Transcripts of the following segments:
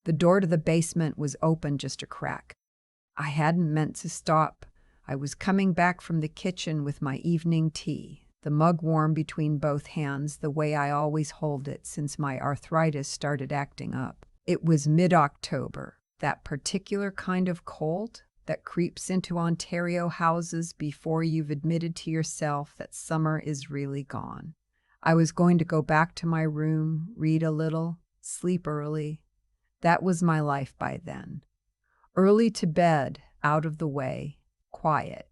The door to the basement was open just a crack. I hadn't meant to stop. I was coming back from the kitchen with my evening tea, the mug warm between both hands the way I always hold it since my arthritis started acting up. It was mid-October, that particular kind of cold that creeps into Ontario houses before you've admitted to yourself that summer is really gone. I was going to go back to my room, read a little, sleep early. That was my life by then. Early to bed, out of the way, quiet.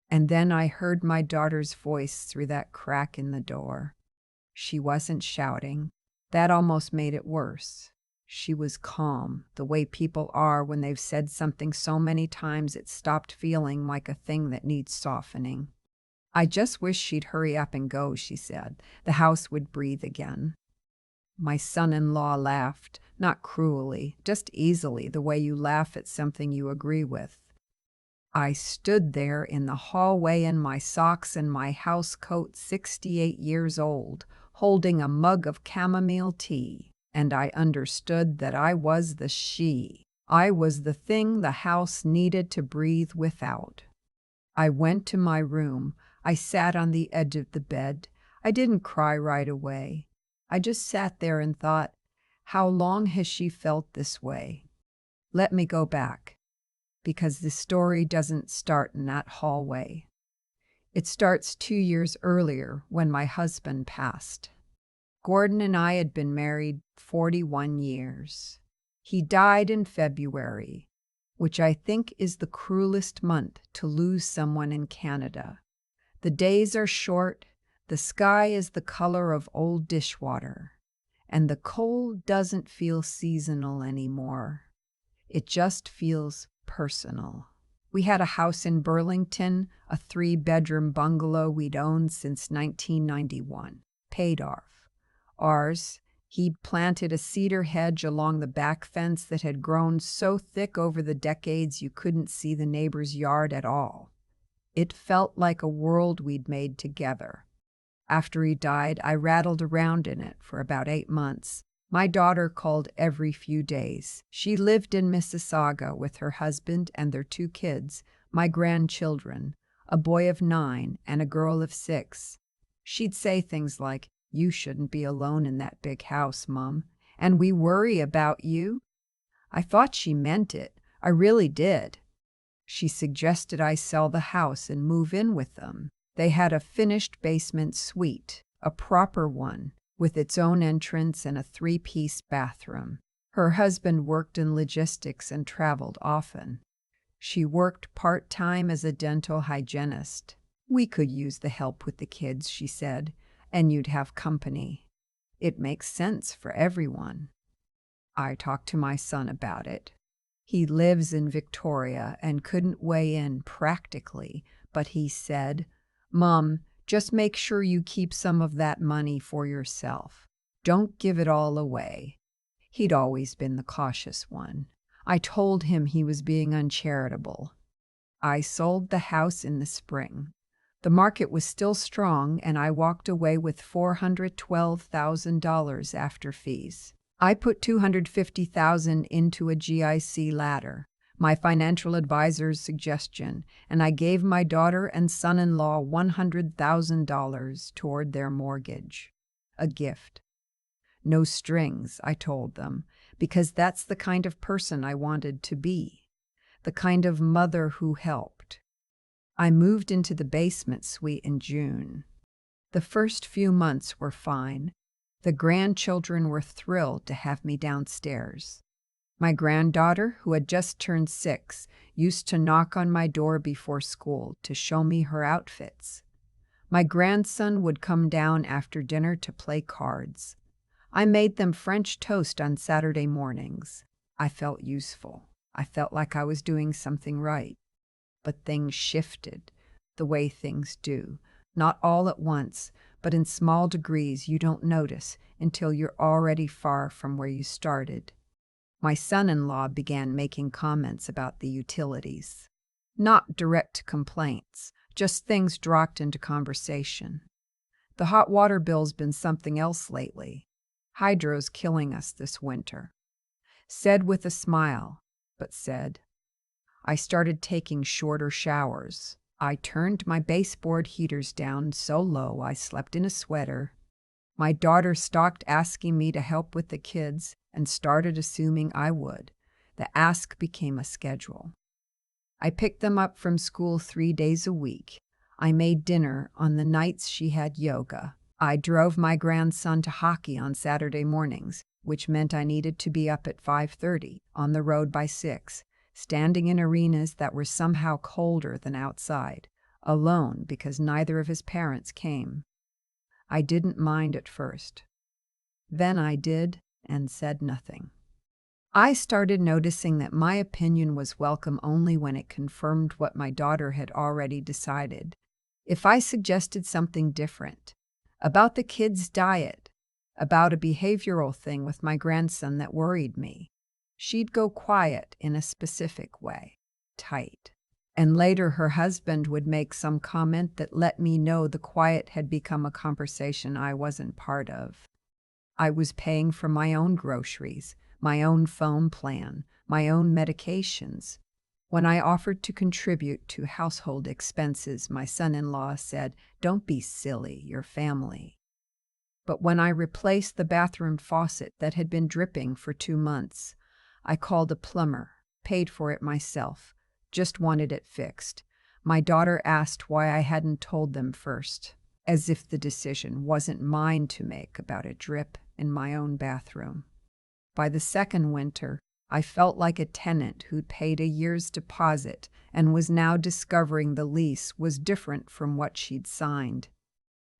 And then I heard my daughter's voice through that crack in the door. She wasn't shouting. That almost made it worse. She was calm, the way people are when they've said something so many times it stopped feeling like a thing that needs softening. I just wish she'd hurry up and go, she said. The house would breathe again. My son-in-law laughed, not cruelly, just easily, the way you laugh at something you agree with. I stood there in the hallway in my socks and my house coat, 68 years old, holding a mug of chamomile tea, and I understood that I was the she. I was the thing the house needed to breathe without. I went to my room. I sat on the edge of the bed. I didn't cry right away. I just sat there and thought, how long has she felt this way? Let me go back, because the story doesn't start in that hallway. It starts 2 years earlier when my husband passed. Gordon and I had been married 41 years. He died in February, which I think is the cruelest month to lose someone in Canada. The days are short, the sky is the color of old dishwater, and the cold doesn't feel seasonal anymore. It just feels personal. We had a house in Burlington, a 3-bedroom bungalow we'd owned since 1991, paid off. Ours, he'd planted a cedar hedge along the back fence that had grown so thick over the decades you couldn't see the neighbor's yard at all. It felt like a world we'd made together. After he died, I rattled around in it for about 8 months. My daughter called every few days. She lived in Mississauga with her husband and their 2 kids, my grandchildren, a boy of 9 and a girl of 6. She'd say things like, "You shouldn't be alone in that big house, Mom, and we worry about you." I thought she meant it. I really did. She suggested I sell the house and move in with them. They had a finished basement suite, a proper one, with its own entrance and a 3-piece bathroom. Her husband worked in logistics and traveled often. She worked part-time as a dental hygienist. "We could use the help with the kids," she said, "and you'd have company. It makes sense for everyone." I talked to my son about it. He lives in Victoria and couldn't weigh in practically, but he said, "Mom, just make sure you keep some of that money for yourself. Don't give it all away." He'd always been the cautious one. I told him he was being uncharitable. I sold the house in the spring. The market was still strong, and I walked away with $412,000 after fees. I put $250,000 into a GIC ladder, my financial advisor's suggestion, and I gave my daughter and son-in-law $100,000 toward their mortgage. A gift. No strings, I told them, because that's the kind of person I wanted to be, the kind of mother who helped. I moved into the basement suite in June. The first few months were fine. The grandchildren were thrilled to have me downstairs. My granddaughter, who had just turned 6, used to knock on my door before school to show me her outfits. My grandson would come down after dinner to play cards. I made them French toast on Saturday mornings. I felt useful. I felt like I was doing something right. But things shifted, the way things do, not all at once, but in small degrees you don't notice until you're already far from where you started. My son-in-law began making comments about the utilities. Not direct complaints, just things dropped into conversation. The hot water bill's been something else lately. Hydro's killing us this winter. said with a smile, but said. I started taking shorter showers. I turned my baseboard heaters down so low I slept in a sweater. My daughter stopped asking me to help with the kids and started assuming I would. The ask became a schedule. I picked them up from school 3 days a week. I made dinner on the nights she had yoga. I drove my grandson to hockey on Saturday mornings, which meant I needed to be up at 5:30, on the road by 6, standing in arenas that were somehow colder than outside, alone because neither of his parents came. I didn't mind at first. Then I did and said nothing. I started noticing that my opinion was welcome only when it confirmed what my daughter had already decided. If I suggested something different, about the kids' diet, about a behavioral thing with my grandson that worried me, she'd go quiet in a specific way, tight. And later her husband would make some comment that let me know the quiet had become a conversation I wasn't part of. I was paying for my own groceries, my own phone plan, my own medications. When I offered to contribute to household expenses, my son-in-law said, "Don't be silly, you're family." But when I replaced the bathroom faucet that had been dripping for 2 months, I called a plumber, paid for it myself, just wanted it fixed. My daughter asked why I hadn't told them first, as if the decision wasn't mine to make about a drip in my own bathroom. By the second winter, I felt like a tenant who'd paid a year's deposit and was now discovering the lease was different from what she'd signed.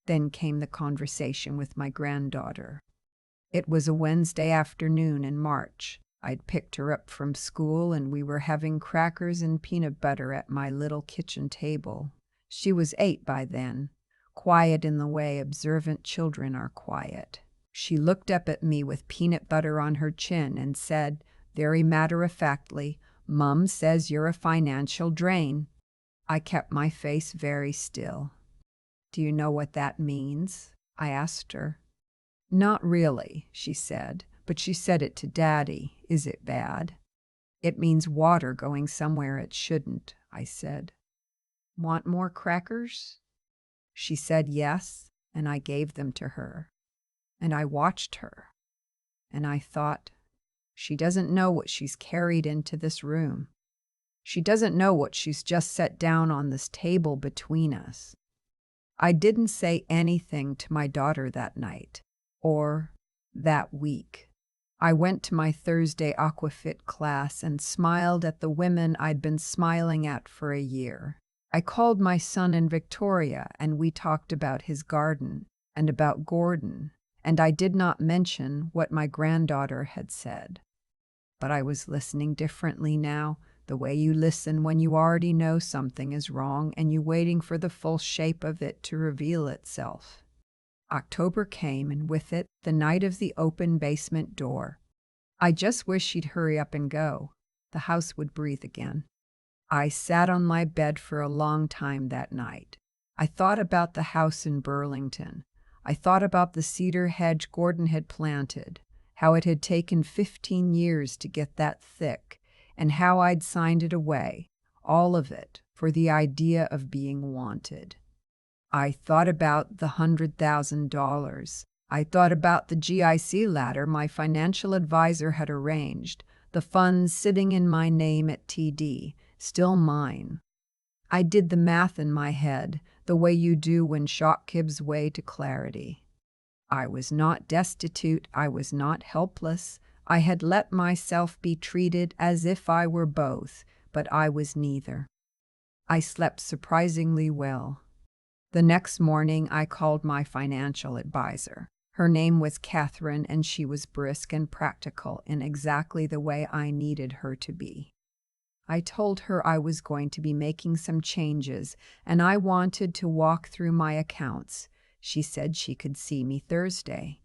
Then came the conversation with my granddaughter. It was a Wednesday afternoon in March. I'd picked her up from school and we were having crackers and peanut butter at my little kitchen table. She was 8 by then, quiet in the way observant children are quiet. She looked up at me with peanut butter on her chin and said, very matter-of-factly, "Mom says you're a financial drain." I kept my face very still. "Do you know what that means?" I asked her. "Not really," she said, "but she said it to Daddy. Is it bad?" "It means water going somewhere it shouldn't," I said. "Want more crackers?" She said yes, and I gave them to her. And I watched her, and I thought, she doesn't know what she's carried into this room. She doesn't know what she's just set down on this table between us. I didn't say anything to my daughter that night, or that week. I went to my Thursday aquafit class and smiled at the women I'd been smiling at for a year. I called my son in Victoria, and we talked about his garden and about Gordon. And I did not mention what my granddaughter had said. But I was listening differently now, the way you listen when you already know something is wrong and you're waiting for the full shape of it to reveal itself. October came, and with it, the night of the open basement door. I just wished she'd hurry up and go. The house would breathe again. I sat on my bed for a long time that night. I thought about the house in Burlington. I thought about the cedar hedge Gordon had planted, how it had taken 15 years to get that thick, and how I'd signed it away, all of it, for the idea of being wanted. I thought about the $100,000. I thought about the GIC ladder my financial advisor had arranged, the funds sitting in my name at TD, still mine. I did the math in my head, the way you do when shock gives way to clarity. I was not destitute, I was not helpless. I had let myself be treated as if I were both, but I was neither. I slept surprisingly well. The next morning I called my financial advisor. Her name was Catherine, and she was brisk and practical in exactly the way I needed her to be. I told her I was going to be making some changes, and I wanted to walk through my accounts. She said she could see me Thursday.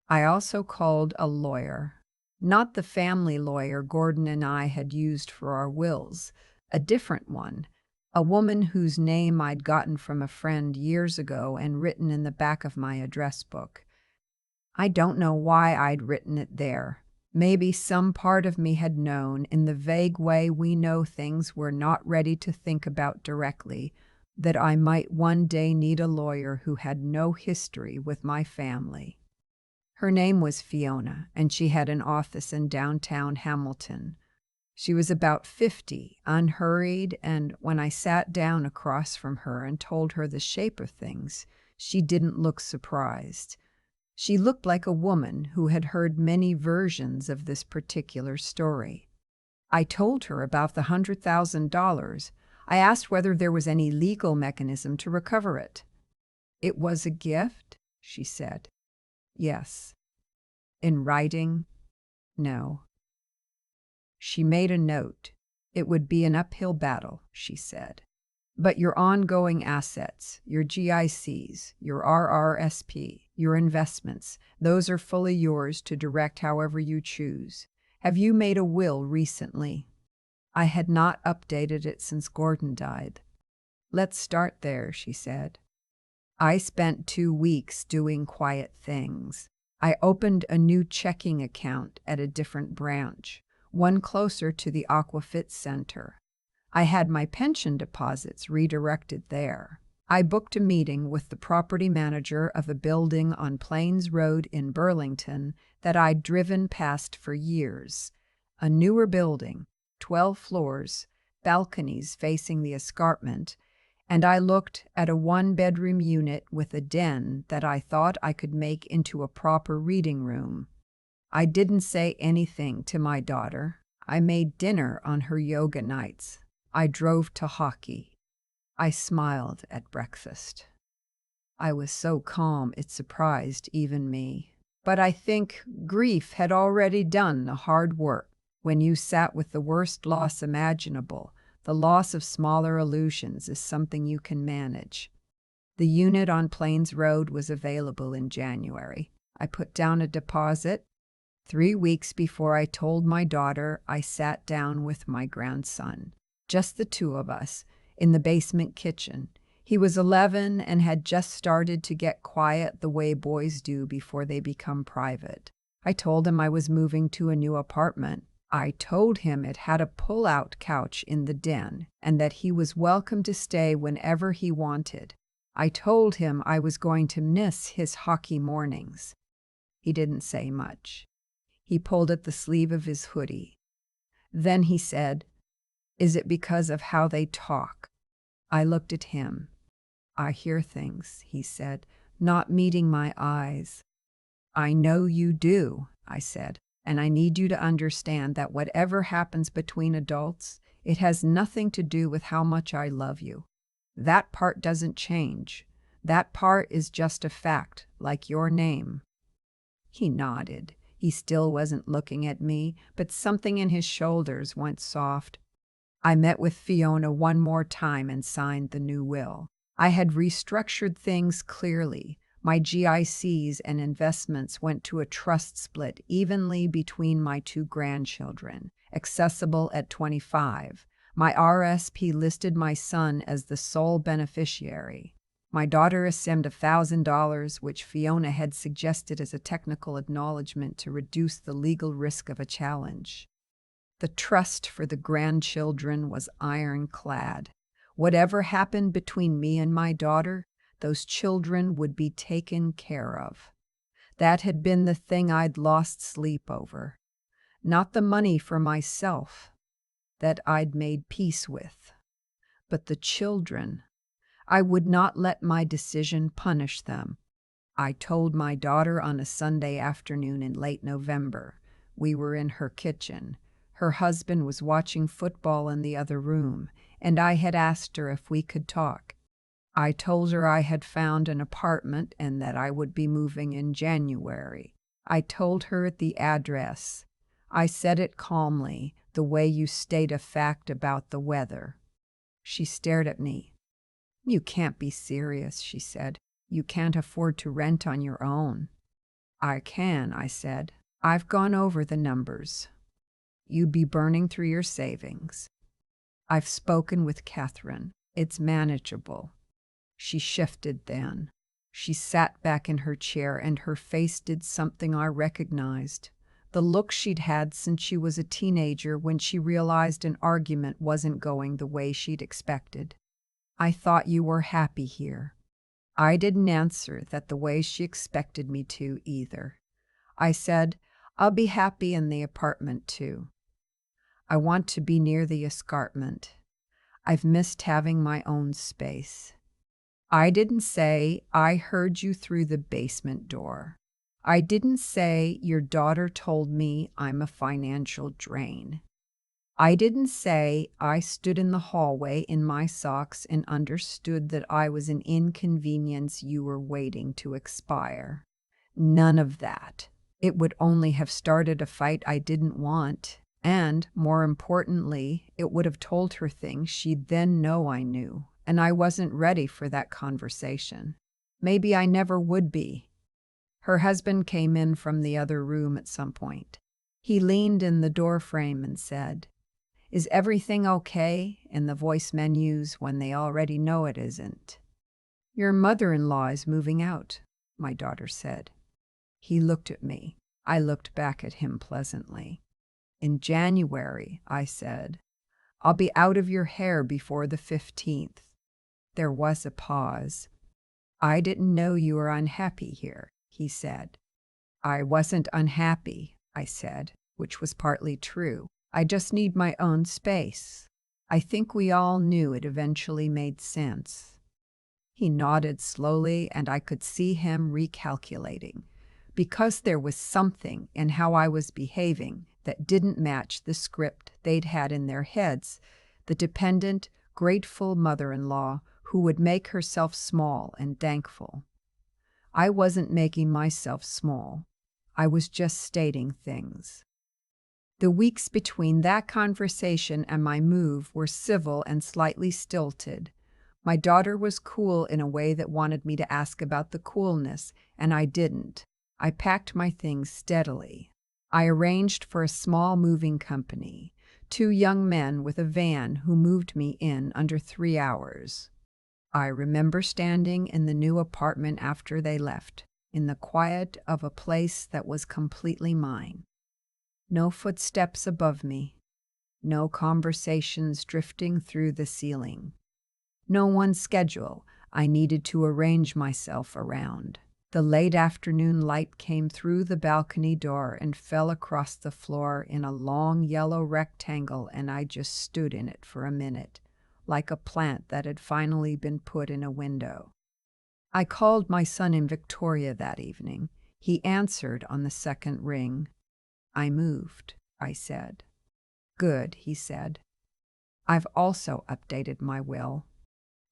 I also called a lawyer. Not the family lawyer Gordon and I had used for our wills, a different one, a woman whose name I'd gotten from a friend years ago and written in the back of my address book. I don't know why I'd written it there. Maybe some part of me had known, in the vague way we know things we're not ready to think about directly, that I might one day need a lawyer who had no history with my family. Her name was Fiona, and she had an office in downtown Hamilton. She was about 50, unhurried, and when I sat down across from her and told her the shape of things, she didn't look surprised. She looked like a woman who had heard many versions of this particular story. I told her about the $100,000. I asked whether there was any legal mechanism to recover it. "It was a gift," she said. "Yes." "In writing?" "No." She made a note. "It would be an uphill battle," she said. "But your ongoing assets, your GICs, your RRSP, your investments, those are fully yours to direct however you choose. Have you made a will recently?" I had not updated it since Gordon died. "Let's start there," she said. I spent 2 weeks doing quiet things. I opened a new checking account at a different branch, one closer to the Aquafit Center. I had my pension deposits redirected there. I booked a meeting with the property manager of a building on Plains Road in Burlington that I'd driven past for years. A newer building, 12 floors, balconies facing the escarpment, and I looked at a one-bedroom unit with a den that I thought I could make into a proper reading room. I didn't say anything to my daughter. I made dinner on her yoga nights. I drove to hockey. I smiled at breakfast. I was so calm it surprised even me. But I think grief had already done the hard work. When you sat with the worst loss imaginable, the loss of smaller illusions is something you can manage. The unit on Plains Road was available in January. I put down a deposit. 3 weeks before I told my daughter, I sat down with my grandson, just the two of us, in the basement kitchen. He was 11 and had just started to get quiet the way boys do before they become private. I told him I was moving to a new apartment. I told him it had a pull-out couch in the den and that he was welcome to stay whenever he wanted. I told him I was going to miss his hockey mornings. He didn't say much. He pulled at the sleeve of his hoodie. Then he said, "Is it because of how they talk?" I looked at him. "I hear things," he said, not meeting my eyes. "I know you do," I said, "and I need you to understand that whatever happens between adults, it has nothing to do with how much I love you. That part doesn't change. That part is just a fact, like your name." He nodded. He still wasn't looking at me, but something in his shoulders went soft. I met with Fiona one more time and signed the new will. I had restructured things clearly. My GICs and investments went to a trust split evenly between my 2 grandchildren, accessible at 25. My RSP listed my son as the sole beneficiary. My daughter assumed $1,000, which Fiona had suggested as a technical acknowledgement to reduce the legal risk of a challenge. The trust for the grandchildren was ironclad. Whatever happened between me and my daughter, those children would be taken care of. That had been the thing I'd lost sleep over. Not the money for myself, that I'd made peace with, but the children. I would not let my decision punish them. I told my daughter on a Sunday afternoon in late November. We were in her kitchen. Her husband was watching football in the other room, and I had asked her if we could talk. I told her I had found an apartment and that I would be moving in January. I told her the address. I said it calmly, the way you state a fact about the weather. She stared at me. "You can't be serious," she said. "You can't afford to rent on your own." "I can," I said. "I've gone over the numbers. You'd be burning through your savings. I've spoken with Catherine. It's manageable." She shifted then. She sat back in her chair and her face did something I recognized. the look she'd had since she was a teenager when she realized an argument wasn't going the way she'd expected. "I thought you were happy here." I didn't answer that the way she expected me to either. I said, "I'll be happy in the apartment too. I want to be near the escarpment. I've missed having my own space." I didn't say, "I heard you through the basement door." I didn't say, "Your daughter told me I'm a financial drain." I didn't say, "I stood in the hallway in my socks and understood that I was an inconvenience you were waiting to expire." None of that. It would only have started a fight I didn't want, and, more importantly, it would have told her things she'd then know I knew, and I wasn't ready for that conversation. Maybe I never would be. Her husband came in from the other room at some point. He leaned in the doorframe and said, "Is everything okay?" in the voice menus when they already know it isn't. "Your mother-in-law is moving out," my daughter said. He looked at me. I looked back at him pleasantly. "In January," I said. "I'll be out of your hair before the 15th. There was a pause. "I didn't know you were unhappy here," he said. "I wasn't unhappy," I said, which was partly true. "I just need my own space." I think we all knew it eventually made sense. He nodded slowly, and I could see him recalculating, because there was something in how I was behaving that didn't match the script they'd had in their heads, the dependent, grateful mother-in-law who would make herself small and thankful. I wasn't making myself small. I was just stating things. The weeks between that conversation and my move were civil and slightly stilted. My daughter was cool in a way that wanted me to ask about the coolness, and I didn't. I packed my things steadily. I arranged for a small moving company, 2 young men with a van who moved me in under 3 hours. I remember standing in the new apartment after they left, in the quiet of a place that was completely mine. No footsteps above me, no conversations drifting through the ceiling, no one schedule I needed to arrange myself around. The late afternoon light came through the balcony door and fell across the floor in a long yellow rectangle, and I just stood in it for a minute, like a plant that had finally been put in a window. I called my son in Victoria that evening. He answered on the second ring. "I moved," I said. "Good," he said. "I've also updated my will."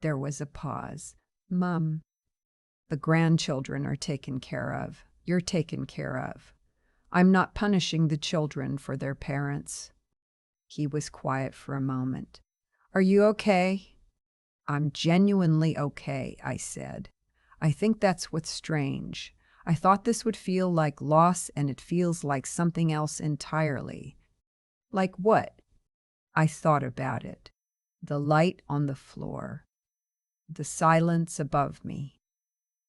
There was a pause. "Mum, the grandchildren are taken care of. You're taken care of. I'm not punishing the children for their parents." He was quiet for a moment. "Are you okay?" "I'm genuinely okay," I said. "I think that's what's strange. I thought this would feel like loss, and it feels like something else entirely." "Like what?" I thought about it. The light on the floor. The silence above me.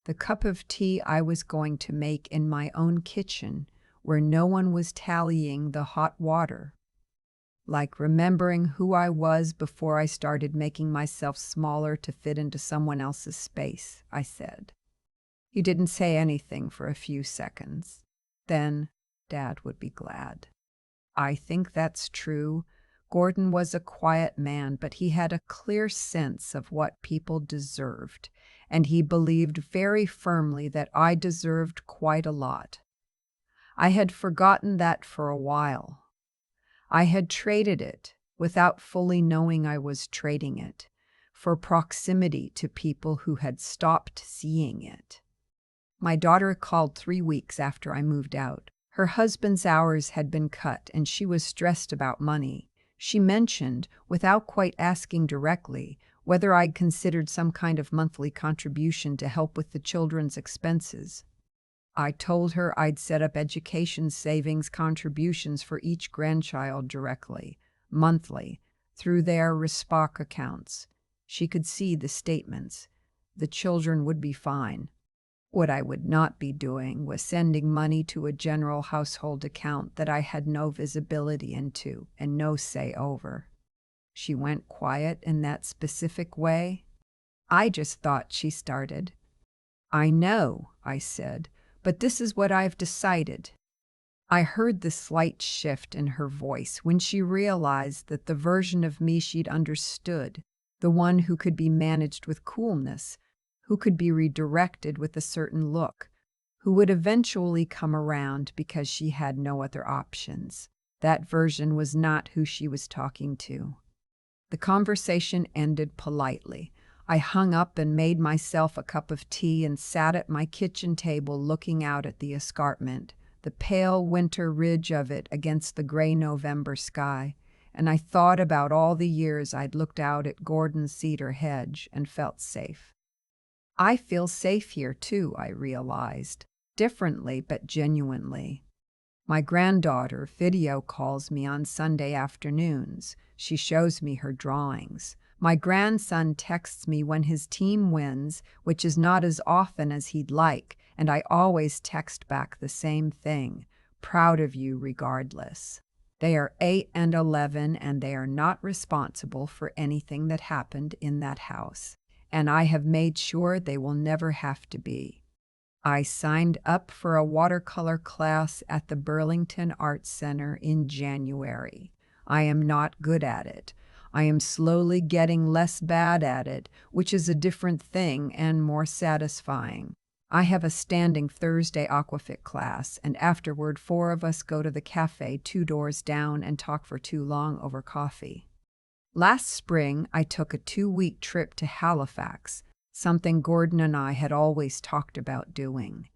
The cup of tea I was going to make in my own kitchen, where no one was tallying the hot water. Like remembering who I was before I started making myself smaller to fit into someone else's space, I said. He didn't say anything for a few seconds. Then, Dad would be glad. I think that's true. Gordon was a quiet man, but he had a clear sense of what people deserved, and he believed very firmly that I deserved quite a lot. I had forgotten that for a while. I had traded it, without fully knowing I was trading it, for proximity to people who had stopped seeing it. My daughter called 3 weeks after I moved out. Her husband's hours had been cut, and she was stressed about money. She mentioned, without quite asking directly, whether I'd considered some kind of monthly contribution to help with the children's expenses. I told her I'd set up education savings contributions for each grandchild directly, monthly, through their Respoc accounts. She could see the statements. The children would be fine. What I would not be doing was sending money to a general household account that I had no visibility into and no say over. She went quiet in that specific way. I just thought, she started. I know, I said, but this is what I've decided. I heard the slight shift in her voice when she realized that the version of me she'd understood, the one who could be managed with coolness, who could be redirected with a certain look, who would eventually come around because she had no other options. That version was not who she was talking to. The conversation ended politely. I hung up and made myself a cup of tea and sat at my kitchen table looking out at the escarpment, the pale winter ridge of it against the gray November sky, and I thought about all the years I'd looked out at Gordon's cedar hedge and felt safe. I feel safe here too, I realized, differently but genuinely. My granddaughter video calls me on Sunday afternoons. She shows me her drawings. My grandson texts me when his team wins, which is not as often as he'd like, and I always text back the same thing. Proud of you regardless. They are 8 and 11, and they are not responsible for anything that happened in that house. And I have made sure they will never have to be. I signed up for a watercolor class at the Burlington Arts Center in January. I am not good at it. I am slowly getting less bad at it, which is a different thing and more satisfying. I have a standing Thursday aquafit class, and afterward 4 of us go to the cafe 2 doors down and talk for too long over coffee. Last spring, I took a 2-week trip to Halifax, something Gordon and I had always talked about doing.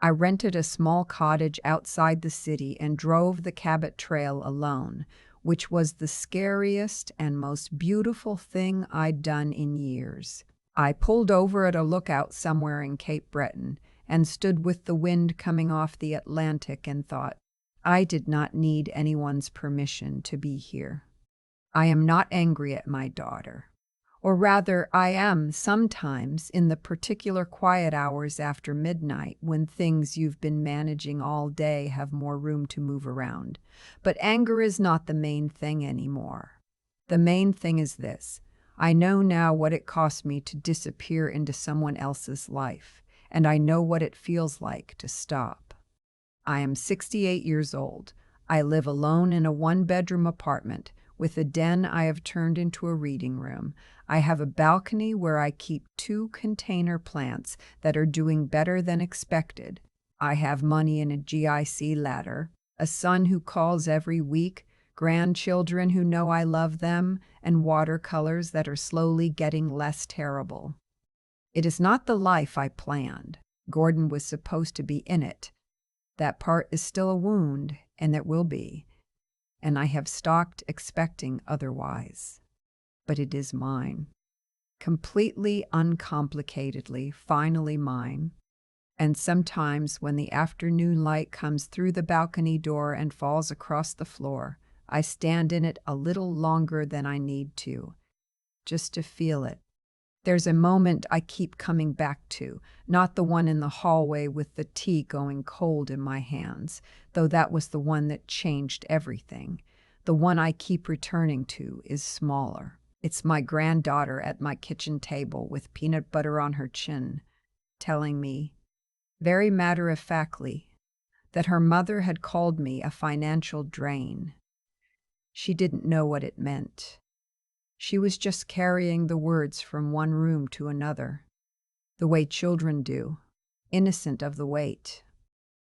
I rented a small cottage outside the city and drove the Cabot Trail alone, which was the scariest and most beautiful thing I'd done in years. I pulled over at a lookout somewhere in Cape Breton and stood with the wind coming off the Atlantic and thought, I did not need anyone's permission to be here. I am not angry at my daughter. Or rather, I am sometimes in the particular quiet hours after midnight when things you've been managing all day have more room to move around. But anger is not the main thing anymore. The main thing is this. I know now what it cost me to disappear into someone else's life, and I know what it feels like to stop. I am 68 years old. I live alone in a 1-bedroom apartment. With a den I have turned into a reading room. I have a balcony where I keep 2 container plants that are doing better than expected. I have money in a GIC ladder, a son who calls every week, grandchildren who know I love them, and watercolors that are slowly getting less terrible. It is not the life I planned. Gordon was supposed to be in it. That part is still a wound, and it will be. And I have stalked expecting otherwise. But it is mine. Completely uncomplicatedly, finally mine. And sometimes when the afternoon light comes through the balcony door and falls across the floor, I stand in it a little longer than I need to, just to feel it. There's a moment I keep coming back to, not the one in the hallway with the tea going cold in my hands, though that was the one that changed everything. The one I keep returning to is smaller. It's my granddaughter at my kitchen table with peanut butter on her chin, telling me, very matter-of-factly, that her mother had called me a financial drain. She didn't know what it meant. She was just carrying the words from one room to another, the way children do, innocent of the weight.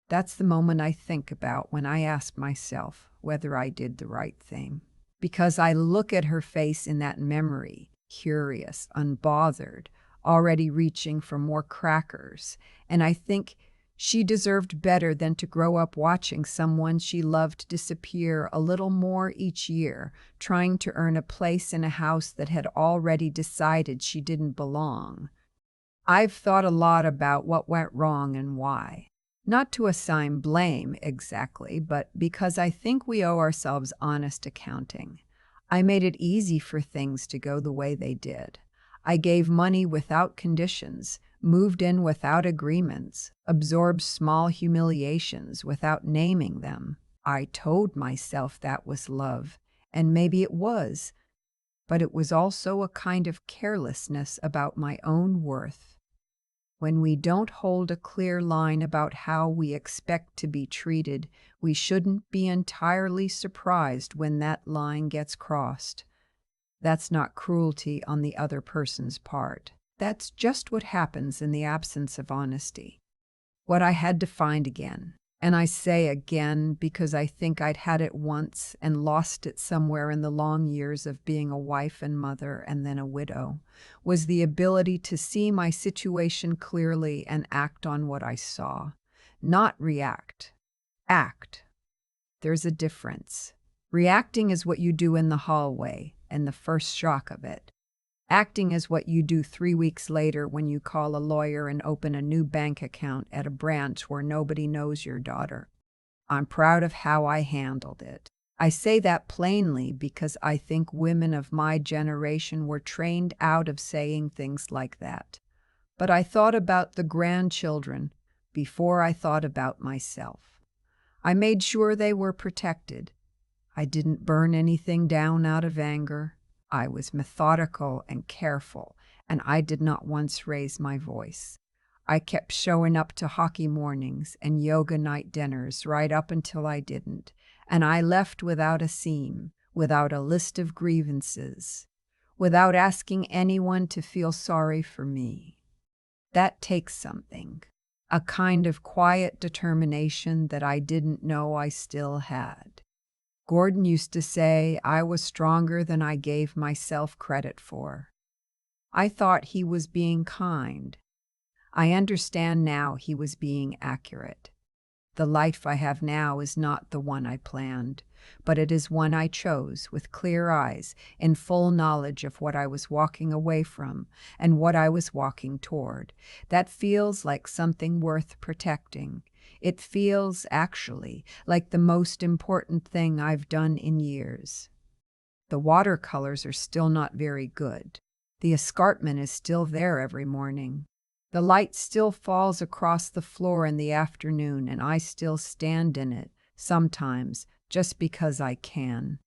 That's the moment I think about when I ask myself whether I did the right thing. Because I look at her face in that memory, curious, unbothered, already reaching for more crackers, and I think she deserved better than to grow up watching someone she loved disappear a little more each year, trying to earn a place in a house that had already decided she didn't belong. I've thought a lot about what went wrong and why. Not to assign blame exactly, but because I think we owe ourselves honest accounting. I made it easy for things to go the way they did. I gave money without conditions, moved in without agreements, absorbed small humiliations without naming them. I told myself that was love, and maybe it was, but it was also a kind of carelessness about my own worth. When we don't hold a clear line about how we expect to be treated, we shouldn't be entirely surprised when that line gets crossed. That's not cruelty on the other person's part. That's just what happens in the absence of honesty. What I had to find again, and I say again because I think I'd had it once and lost it somewhere in the long years of being a wife and mother and then a widow, was the ability to see my situation clearly and act on what I saw. Not react. Act. There's a difference. Reacting is what you do in the hallway and the first shock of it. Acting is what you do 3 weeks later when you call a lawyer and open a new bank account at a branch where nobody knows your daughter. I'm proud of how I handled it. I say that plainly because I think women of my generation were trained out of saying things like that. But I thought about the grandchildren before I thought about myself. I made sure they were protected. I didn't burn anything down out of anger. I was methodical and careful, and I did not once raise my voice. I kept showing up to hockey mornings and yoga night dinners right up until I didn't, and I left without a seam, without a list of grievances, without asking anyone to feel sorry for me. That takes something, a kind of quiet determination that I didn't know I still had. Gordon used to say I was stronger than I gave myself credit for. I thought he was being kind. I understand now he was being accurate. The life I have now is not the one I planned, but it is one I chose with clear eyes, in full knowledge of what I was walking away from and what I was walking toward. That feels like something worth protecting. It feels, actually, like the most important thing I've done in years. The watercolors are still not very good. The escarpment is still there every morning. The light still falls across the floor in the afternoon, and I still stand in it, sometimes, just because I can.